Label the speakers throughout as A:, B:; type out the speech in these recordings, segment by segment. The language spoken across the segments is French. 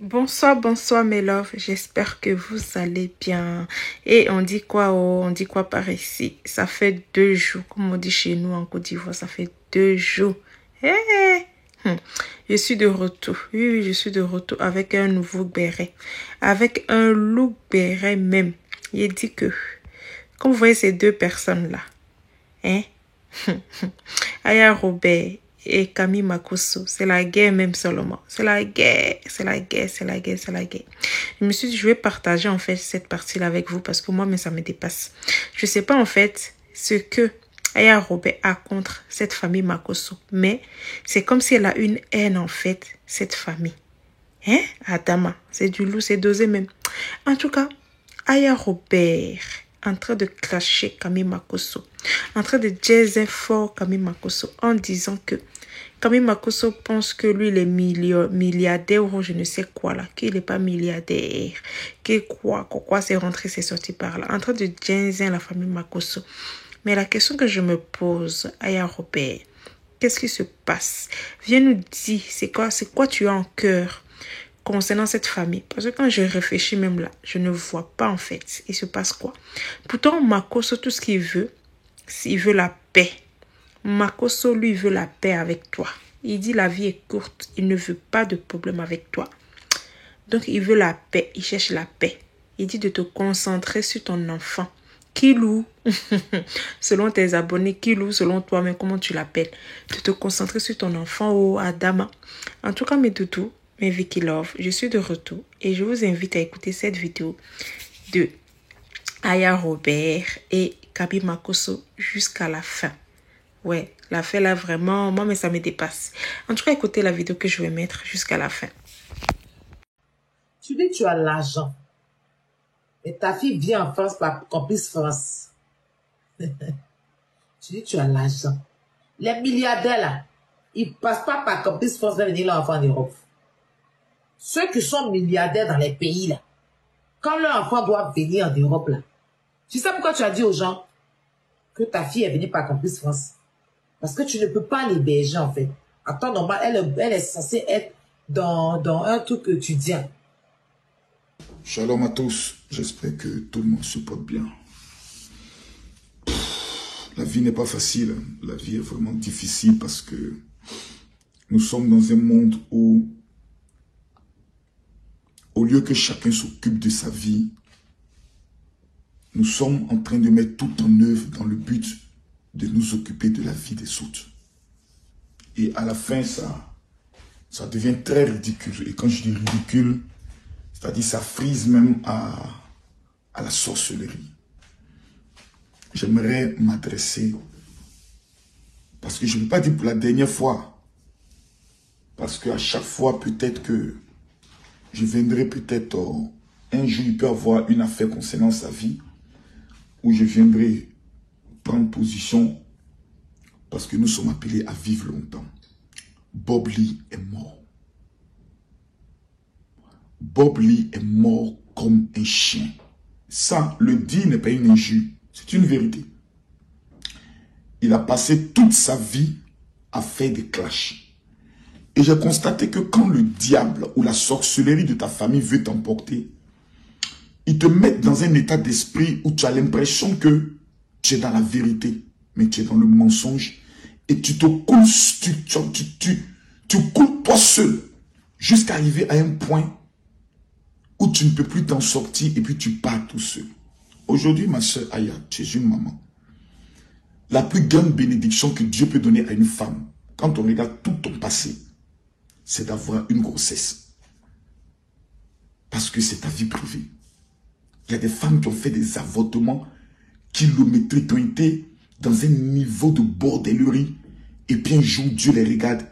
A: Bonsoir, bonsoir mes loves, j'espère que vous allez bien. Et on dit quoi, on dit quoi par ici? Ça fait 2 jours, comme on dit chez nous en Côte d'Ivoire, ça fait 2 jours. Hé, Je suis de retour, oui, je suis de retour avec un nouveau béret, avec un look béret même. Il dit que, comme vous voyez ces deux personnes-là, hein, Aya Robert et Camille Makosso, c'est la guerre même seulement. C'est la guerre, c'est la guerre, c'est la guerre, c'est la guerre. Je me suis dit, je vais partager en fait cette partie-là avec vous parce que moi, mais ça me dépasse. Je sais pas en fait ce que Aya Robert a contre cette famille Makosso, mais c'est comme si elle a une haine en fait, cette famille. Hein? Adama, c'est du loup, c'est dosé même. En tout cas, Aya Robert en train de clasher Camille Makosso, en train de jazzer fort Camille Makosso en disant que Camille Makosso pense que lui, il est milliardaire ou je ne sais quoi là, qu'il n'est pas milliardaire, que quoi c'est rentré, c'est sorti par là, en train de jazzer la famille Makosso. Mais la question que je me pose, Aya Robert, qu'est-ce qui se passe? Viens nous dire, c'est quoi tu as en cœur concernant cette famille? Parce que quand je réfléchis même là, je ne vois pas en fait, il se passe quoi? Pourtant, Makosso, tout ce qu'il veut, il veut la paix. Makosso, lui, veut la paix avec toi. Il dit la vie est courte, il ne veut pas de problème avec toi. Donc, il veut la paix, il cherche la paix. Il dit de te concentrer sur ton enfant. Kilou, selon tes abonnés, Kilou, selon toi, mais comment tu l'appelles? De te concentrer sur ton enfant ou Adama. En tout cas, mes toutous, mes Vicky Love, je suis de retour et je vous invite à écouter cette vidéo de Aya Robert et Kabi Makosso jusqu'à la fin. Ouais, la fin là vraiment, moi mais ça me dépasse. En tout cas, écoutez la vidéo que je vais mettre jusqu'à la fin.
B: Tu dis que tu as l'argent. Et ta fille vient en France par Complice France. Tu dis que tu as l'argent. Les milliardaires là, ils ne passent pas par Complice France pour venir leur enfant en Europe. Ceux qui sont milliardaires dans les pays là, quand leur enfant doit venir en Europe là, tu sais pourquoi tu as dit aux gens que ta fille est venue par Complice France? Parce que tu ne peux pas l'héberger en fait. En temps normal, elle est censée être dans un truc quotidien.
C: Shalom à tous, j'espère que tout le monde se porte bien. La vie n'est pas facile, la vie est vraiment difficile parce que nous sommes dans un monde où, au lieu que chacun s'occupe de sa vie, nous sommes en train de mettre tout en œuvre dans le but de nous occuper de la vie des autres. Et à la fin, ça devient très ridicule. Et quand je dis ridicule, c'est-à-dire ça frise même à la sorcellerie. J'aimerais m'adresser, parce que je ne veux pas dire pour la dernière fois, parce qu'à chaque fois, peut-être que je viendrai peut-être, un jour, il peut avoir une affaire concernant sa vie, où je viendrai prendre position, parce que nous sommes appelés à vivre longtemps. Bob Lee est mort. Bob Lee est mort comme un chien. Ça, le dire n'est pas une injure, c'est une vérité. Il a passé toute sa vie à faire des clashs. Et j'ai constaté que quand le diable ou la sorcellerie de ta famille veut t'emporter, ils te mettent dans un état d'esprit où tu as l'impression que tu es dans la vérité, mais tu es dans le mensonge. Et tu te coules, tu coules toi seul, jusqu'à arriver à un point où tu ne peux plus t'en sortir et puis tu pars tout seul. Aujourd'hui, ma soeur Aya, tu es une maman. La plus grande bénédiction que Dieu peut donner à une femme, quand on regarde tout ton passé, c'est d'avoir une grossesse. Parce que c'est ta vie privée. Il y a des femmes qui ont fait des avortements kilométriques, qui ont été dans un niveau de bordellerie. Et puis un jour, Dieu les regarde,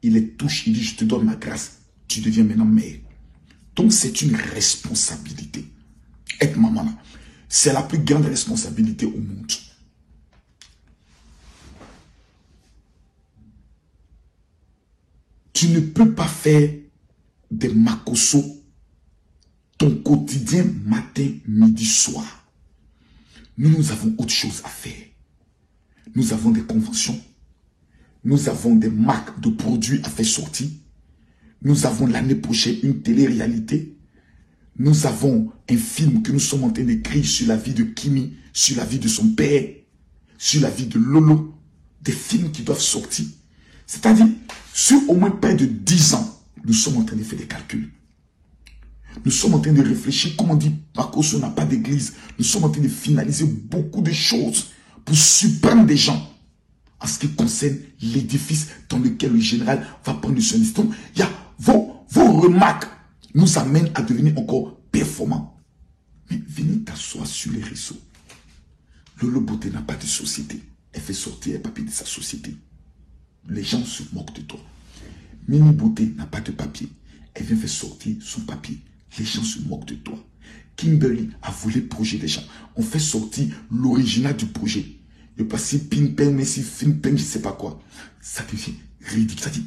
C: il les touche, il dit, je te donne ma grâce. Tu deviens maintenant mère. Donc c'est une responsabilité. Être maman là, c'est la plus grande responsabilité au monde. Tu ne peux pas faire des Makosso ton quotidien matin, midi, soir. Nous avons autre chose à faire. Nous avons des conventions. Nous avons des marques de produits à faire sortir. Nous avons l'année prochaine une télé-réalité. Nous avons un film que nous sommes en train d'écrire sur la vie de Kimi, sur la vie de son père, sur la vie de Lolo. Des films qui doivent sortir. C'est-à-dire, sur au moins près de 10 ans, nous sommes en train de faire des calculs. Nous sommes en train de réfléchir, comme on dit, Makosso n'a pas d'église. Nous sommes en train de finaliser beaucoup de choses pour surprendre des gens en ce qui concerne l'édifice dans lequel le général va prendre son histoire. Il y a vos remarques nous amènent à devenir encore performants. Mais venez t'asseoir sur les réseaux. Lolo Beauté n'a pas de société. Elle fait sortir les papiers de sa société. Les gens se moquent de toi. Mimi Beauté n'a pas de papier. Elle vient faire sortir son papier. Les gens se moquent de toi. Kimberly a volé le projet des gens. On fait sortir l'original du projet. Le passé pin-pen, messi, fin-pen, je ne sais pas quoi. Ça devient ridicule. Ça dit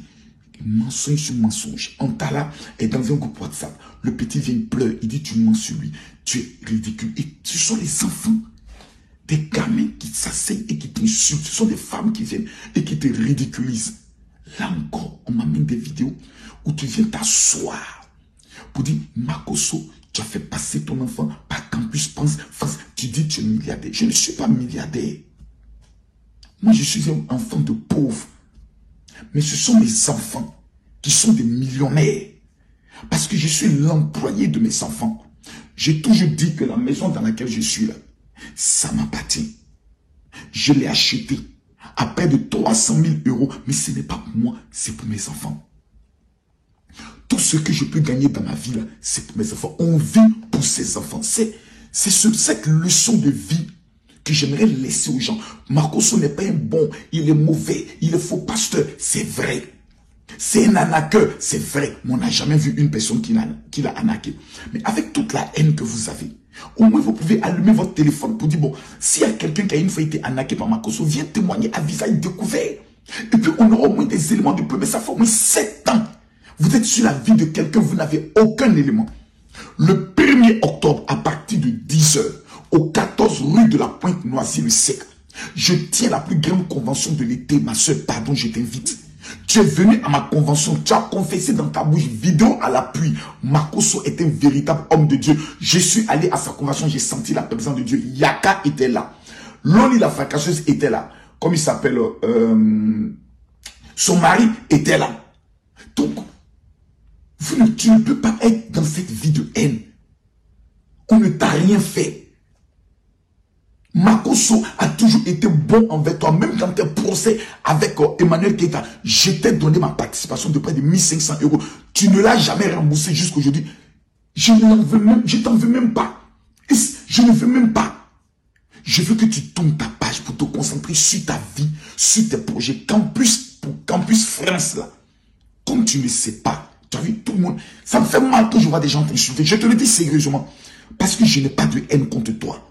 C: mensonge sur mensonge. Antala est dans un groupe WhatsApp. Le petit vient pleurer. Il dit tu mens sur lui. Tu es ridicule. Et ce sont les enfants. Des gamins qui s'asseyent et qui t'insultent. Ce sont des femmes qui viennent et qui te ridiculisent. Là encore, on m'amène des vidéos où tu viens t'asseoir pour dire, Makosso, tu as fait passer ton enfant par Campus France. Tu dis tu es milliardaire. Je ne suis pas milliardaire. Moi, je suis un enfant de pauvre. Mais ce sont mes enfants qui sont des millionnaires. Parce que je suis l'employé de mes enfants. J'ai toujours dit que la maison dans laquelle je suis là, ça m'appartient. Je l'ai acheté à près de 300 000 €. Mais ce n'est pas pour moi, c'est pour mes enfants. Tout ce que je peux gagner dans ma vie, là, c'est pour mes enfants. On vit pour ses enfants. C'est cette leçon de vie que j'aimerais laisser aux gens. Makosso n'est pas un bon, il est mauvais, il est faux pasteur. C'est vrai. C'est un arnaqueur, c'est vrai. Mais on n'a jamais vu une personne qui l'a arnaqué. Mais avec toute la haine que vous avez, au moins vous pouvez allumer votre téléphone pour dire, bon, s'il y a quelqu'un qui a une fois été arnaqué par Makosso, viens témoigner à visage découvert. Et puis on aura au moins des éléments de preuve. Mais ça fait au moins 7 ans. Vous êtes sur la vie de quelqu'un, vous n'avez aucun élément. Le 1er octobre, à partir de 10 h, au 14 rue de la Pointe-Noisy-le-Sec, je tiens la plus grande convention de l'été. Ma soeur, pardon, je t'invite. Tu es venu à ma convention, tu as confessé dans ta bouche, vidéo à l'appui. Makosso est un véritable homme de Dieu. Je suis allé à sa convention, j'ai senti la présence de Dieu. Yaka était là. Loli la fracasseuse était là. Comme il s'appelle, son mari était là. Donc, tu ne peux pas être dans cette vie de haine. On ne t'a rien fait. Makosso a toujours été bon envers toi. Même dans tes procès avec Emmanuel Keita, je t'ai donné ma participation de près de 1500 €. Tu ne l'as jamais remboursé jusqu'aujourd'hui. Je t'en veux même pas. Je ne veux même pas. Je veux que tu tournes ta page pour te concentrer sur ta vie, sur tes projets. Campus France, là. Comme tu ne sais pas, tu as vu tout le monde. Ça me fait mal que je vois des gens t'insulter. Je te le dis sérieusement. Parce que je n'ai pas de haine contre toi.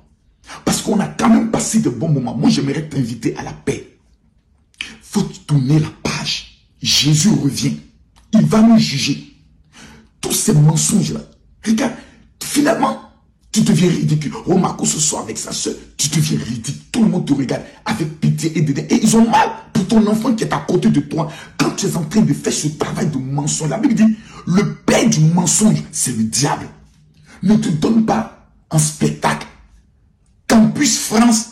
C: Parce qu'on a quand même passé de bons moments. Moi, j'aimerais t'inviter à la paix. Faut tourner la page. Jésus revient. Il va nous juger. Tous ces mensonges-là. Regarde, finalement, tu deviens ridicule. Oh, Makosso soit avec sa soeur. Tu deviens ridicule. Tout le monde te regarde avec pitié et dédain. Et ils ont mal pour ton enfant qui est à côté de toi. Quand tu es en train de faire ce travail de mensonge, la Bible dit, le père du mensonge, c'est le diable. Ne te donne pas un spectacle. Campus France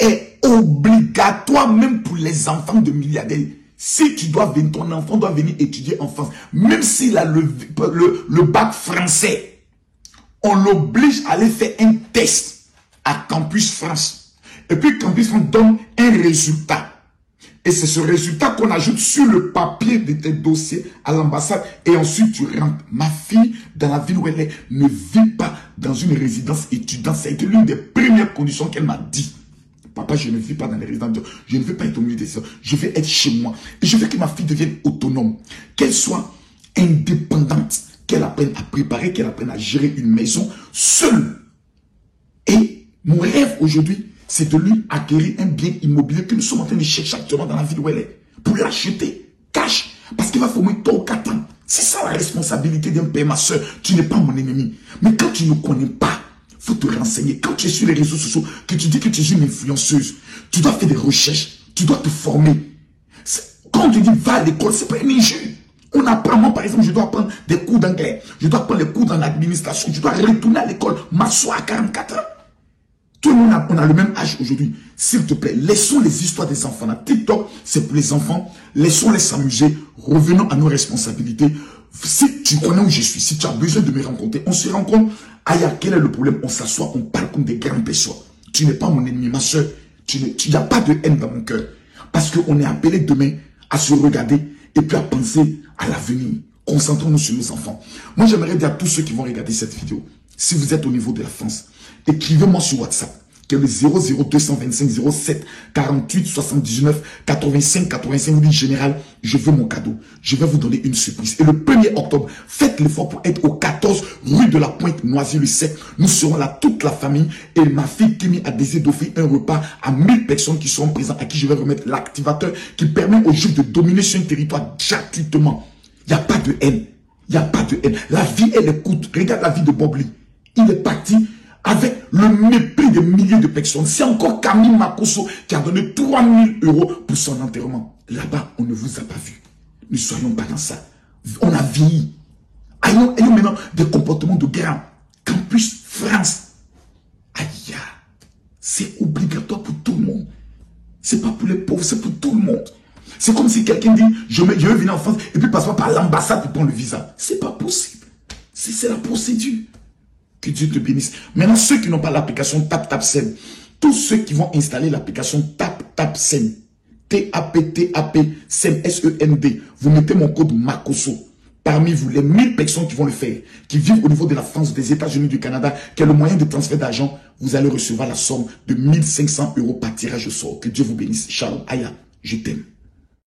C: est obligatoire même pour les enfants de milliardaires. Si tu dois venir, ton enfant doit venir étudier en France, même s'il a le bac français, on l'oblige à aller faire un test à Campus France. Et puis Campus France donne un résultat. Et c'est ce résultat qu'on ajoute sur le papier de tes dossiers à l'ambassade. Et ensuite, tu rentres. Ma fille, dans la ville où elle est, ne vit pas dans une résidence étudiante. Ça a été l'une des premières conditions qu'elle m'a dit. Papa, je ne vis pas dans les résidences. Je ne veux pas être au milieu des autres. Je veux être chez moi. Et je veux que ma fille devienne autonome. Qu'elle soit indépendante. Qu'elle apprenne à préparer, qu'elle apprenne à gérer une maison seule. Et mon rêve aujourd'hui, c'est de lui acquérir un bien immobilier que nous sommes en train de chercher actuellement dans la ville où elle est. Pour l'acheter, cash. Parce qu'il va falloir au moins 3 ou 4 ans. C'est ça la responsabilité d'un père, ma soeur. Tu n'es pas mon ennemi. Mais quand tu ne connais pas, il faut te renseigner. Quand tu es sur les réseaux sociaux, que tu dis que tu es une influenceuse, tu dois faire des recherches. Tu dois te former. Quand on te dit va à l'école, ce n'est pas une injure. On apprend, moi par exemple, je dois apprendre des cours d'anglais. Je dois apprendre les cours dans l'administration. Je dois retourner à l'école, m'asseoir à 44 ans. Tout le monde on a le même âge aujourd'hui. S'il te plaît, laissons les histoires des enfants. Là. TikTok, c'est pour les enfants. Laissons-les s'amuser. Revenons à nos responsabilités. Si tu connais où je suis, si tu as besoin de me rencontrer, on se rencontre. Aya, quel est le problème? On s'assoit, on parle comme des grandes personnes. Tu n'es pas mon ennemi, ma soeur. Il n'y a pas de haine dans mon cœur. Parce qu'on est appelé demain à se regarder et puis à penser à l'avenir. Concentrons-nous sur nos enfants. Moi, j'aimerais dire à tous ceux qui vont regarder cette vidéo, si vous êtes au niveau de la France, écrivez-moi sur WhatsApp, qui est le 00225 07 48 79 85 85. Vous dites, général, je veux mon cadeau. Je vais vous donner une surprise. Et le 1er octobre, faites l'effort pour être au 14 rue de la Pointe, Noisy-le-Sec. Nous serons là, toute la famille. Et ma fille Kimi a décidé d'offrir un repas à 1000 personnes qui seront présentes, à qui je vais remettre l'activateur qui permet aux Juifs de dominer sur un territoire gratuitement. Il n'y a pas de haine. Il n'y a pas de haine. La vie, elle est courte. Regarde la vie de Bob Lee. Il est parti avec le mépris de milliers de personnes. C'est encore Camille Makosso qui a donné 3000 € pour son enterrement. Là-bas, on ne vous a pas vu. Ne soyons pas dans ça. On a vieilli. Ayons maintenant des comportements de grand. Campus France. Aïe, c'est obligatoire pour tout le monde. C'est pas pour les pauvres, c'est pour tout le monde. C'est comme si quelqu'un dit, je vais venir en France et puis passe par l'ambassade pour prendre le visa. C'est pas possible. C'est la procédure. Que Dieu te bénisse. Maintenant, ceux qui n'ont pas l'application TapTapSend, tous ceux qui vont installer l'application TapTapSend, T-A-P-T-A-P, SEND, S-E-N-D, vous mettez mon code Makosso. Parmi vous, les 1000 personnes qui vont le faire, qui vivent au niveau de la France, des États-Unis, du Canada, qui est le moyen de transfert d'argent, vous allez recevoir la somme de 1500 € par tirage au sort. Que Dieu vous bénisse. Shalom. Aya, je t'aime.